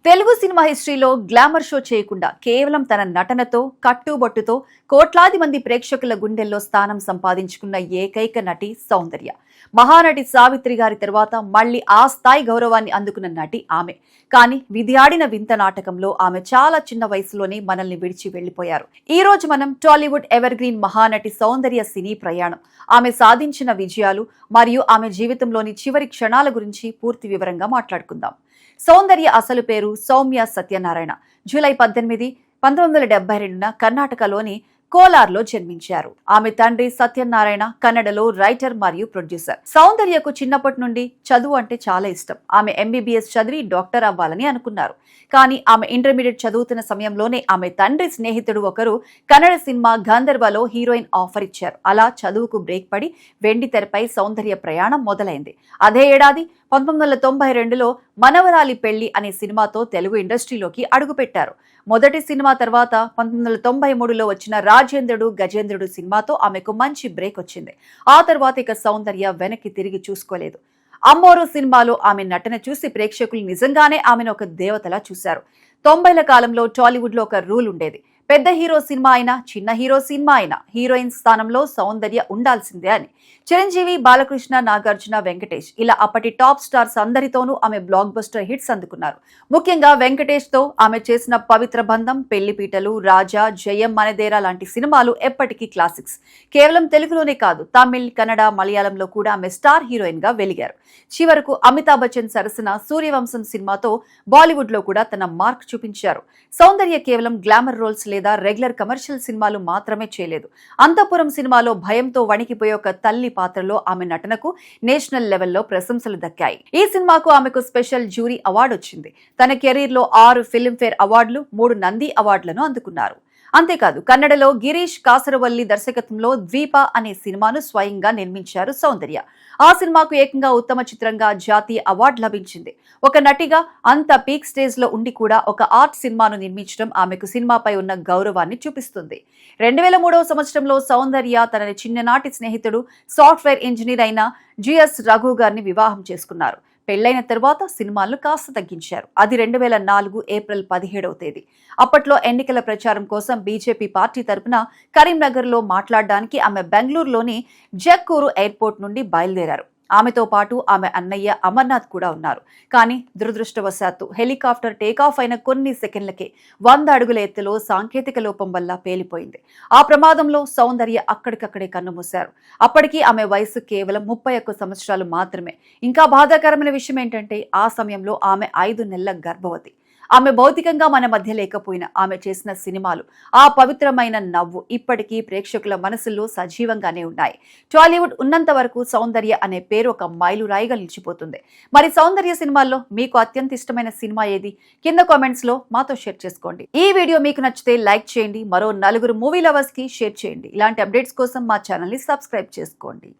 Telugu cinema హిస్టరీలో glamour show చేయకుండా కేవలం తన నటనతో కట్టుబొట్టుతో కోట్లాది మంది ప్రేక్షకుల గుండెల్లో స్థానం సంపాదించుకున్న ఏకైక నటి సౌందర్య. మహానటి సావిత్రి గారి తర్వాత మళ్లీ ఆ స్థాయి గౌరవాన్ని అందుకున్న నటి ఆమె. కానీ విధి ఆడిన వింత నాటకంలో ఆమె చాలా చిన్న వయసులోనే మనల్ని విడిచి వెళ్లిపోయారు. ఈ రోజు మనం టాలీవుడ్ ఎవర్ గ్రీన్ మహానటి సౌందర్య సినీ ప్రయాణం, ఆమె సాధించిన విజయాలు మరియు ఆమె జీవితంలోని చివరి క్షణాల గురించి పూర్తి వివరంగా మాట్లాడుకుందాం. సౌందర్య అసలు పేరు సౌమ్య సత్యనారాయణ. జూలై 18, 1972న కర్ణాటకలోని కోలార్లో జన్మించారు. ఆమె తండ్రి సత్యనారాయణ కన్నడలో రైటర్ మరియు ప్రొడ్యూసర్. సౌందర్యకు చిన్నప్పటి నుండి చదువు అంటే చాలా ఇష్టం. ఆమె ఎంబీబీఎస్ చదివి డాక్టర్ అవ్వాలని అనుకున్నారు. కానీ ఆమె ఇంటర్మీడియట్ చదువుతున్న సమయంలోనే ఆమె తండ్రి స్నేహితుడు ఒకరు కన్నడ సినిమా గంధర్వలో హీరోయిన్ ఆఫర్ ఇచ్చారు. అలా చదువుకు బ్రేక్ పడి వెండి తెరపై సౌందర్య ప్రయాణం మొదలైంది. అదే ఏడాది 1992లో మనవరాలి పెళ్లి అనే సినిమాతో తెలుగు ఇండస్ట్రీలోకి అడుగుపెట్టారు. మొదటి సినిమా తర్వాత 1993లో వచ్చిన రాజేంద్రుడు గజేంద్రుడు సినిమాతో ఆమెకు మంచి బ్రేక్ వచ్చింది. ఆ తర్వాత ఇక సౌందర్య వెనక్కి తిరిగి చూసుకోలేదు. అమ్మోరు సినిమాలో ఆమె నటన చూసి ప్రేక్షకులు నిజంగానే ఆమెను ఒక దేవతలా చూశారు. 90ల కాలంలో టాలీవుడ్ లో ఒక రూల్ ఉండేది. పెద్ద హీరో సినిమా అయినా చిన్న హీరో సినిమా అయినా హీరోయిన్ స్థానంలో సౌందర్య ఉండాల్సిందే అని. చిరంజీవి, బాలకృష్ణ, నాగార్జున, వెంకటేష్ ఇలా అప్పటి టాప్ స్టార్స్ అందరితోనూ ఆమె బ్లాక్ బస్టర్ హిట్స్ అందుకున్నారు. ముఖ్యంగా వెంకటేష్ తో ఆమె చేసిన పవిత్ర బంధం, పెళ్లిపీటలు, రాజా, జయం, మనదేరా లాంటి సినిమాలు ఎప్పటికీ క్లాసిక్స్. కేవలం తెలుగులోనే కాదు, తమిళ్, కన్నడ, మలయాళంలో కూడా ఆమె స్టార్ హీరోయిన్ గా వెలిగారు. చివరకు అమితాబ్ బచ్చన్ సరసన సూర్యవంశం సినిమాతో బాలీవుడ్ లో కూడా తన మార్క్ చూపించారు. సౌందర్య కేవలం గ్లామర్ రోల్స్ లేదా రెగ్యులర్ కమర్షియల్ సినిమాలు మాత్రమే చేయలేదు. అంతఃపురం సినిమాలో భయంతో వణికిపోయే ఒక తల్లి పాత్రలో ఆమె నటనకు నేషనల్ లెవెల్లో ప్రశంసలు దక్కాయి. ఈ సినిమాకు ఆమెకు స్పెషల్ జ్యూరీ అవార్డు వచ్చింది. తన కెరీర్ లో 6 ఫిల్మ్ఫేర్ అవార్డులు, 3 నంది అవార్డులను అందుకున్నారు. అంతేకాదు కన్నడలో గిరీష్ కాసరవల్లి దర్శకత్వంలో ద్వీప అనే సినిమాను స్వయంగా నిర్మించారు సౌందర్య. ఆ సినిమాకు ఏకంగా ఉత్తమ చిత్రంగా జాతీయ అవార్డు లభించింది. ఒక నటిగా అంత పీక్ స్టేజ్ లో ఉండి కూడా ఒక ఆర్ట్ సినిమాను నిర్మించడం ఆమెకు సినిమాపై ఉన్న గౌరవాన్ని చూపిస్తుంది. 2003వ సంవత్సరంలో సౌందర్య తన చిన్ననాటి స్నేహితుడు సాఫ్ట్వేర్ ఇంజనీర్ అయిన జిఎస్ రఘు గారిని వివాహం చేసుకున్నారు. పెళ్లైన తర్వాత సినిమాలను కాస్త తగ్గించారు. అది 2004 ఏప్రిల్ 17వ తేదీ. అప్పట్లో ఎన్నికల ప్రచారం కోసం బీజేపీ పార్టీ తరపున కరీంనగర్లో మాట్లాడడానికి ఆమె బెంగళూరులోని జక్కూరు ఎయిర్పోర్ట్ నుండి బయలుదేరారు. ఆమెతో పాటు ఆమె అన్నయ్య అమర్నాథ్ కూడా ఉన్నారు. కానీ దురదృష్టవశాత్తు హెలికాప్టర్ టేకాఫ్ అయిన కొన్ని సెకండ్లకే 100 అడుగుల ఎత్తులో సాంకేతిక లోపం వల్ల పేలిపోయింది. ఆ ప్రమాదంలో సౌందర్య అక్కడికక్కడే కన్నుమూశారు. అప్పటికి ఆమె వయసు కేవలం 31 సంవత్సరాలు మాత్రమే. ఇంకా బాధాకరమైన విషయం ఏంటంటే ఆ సమయంలో ఆమె 5 నెలల గర్భవతి. ఆమె భౌతికంగా మన మధ్య లేకపోయినా ఆమె చేసిన సినిమాలు, ఆ పవిత్రమైన నవ్వు ఇప్పటికీ ప్రేక్షకుల మనసుల్లో సజీవంగానే ఉన్నాయి. టాలీవుడ్ ఉన్నంత వరకు సౌందర్య అనే పేరు ఒక మైలురాయిగా నిలిచిపోతుంది. మరి సౌందర్య సినిమాల్లో మీకు అత్యంత ఇష్టమైన సినిమా ఏది? కింద కామెంట్స్ లో మాతో షేర్ చేసుకోండి. ఈ వీడియో మీకు నచ్చితే లైక్ చేయండి, మరో 4 మూవీ లవర్స్ కి షేర్ చేయండి. ఇలాంటి అప్డేట్స్ కోసం మా ఛానల్ ని సబ్స్క్రైబ్ చేసుకోండి.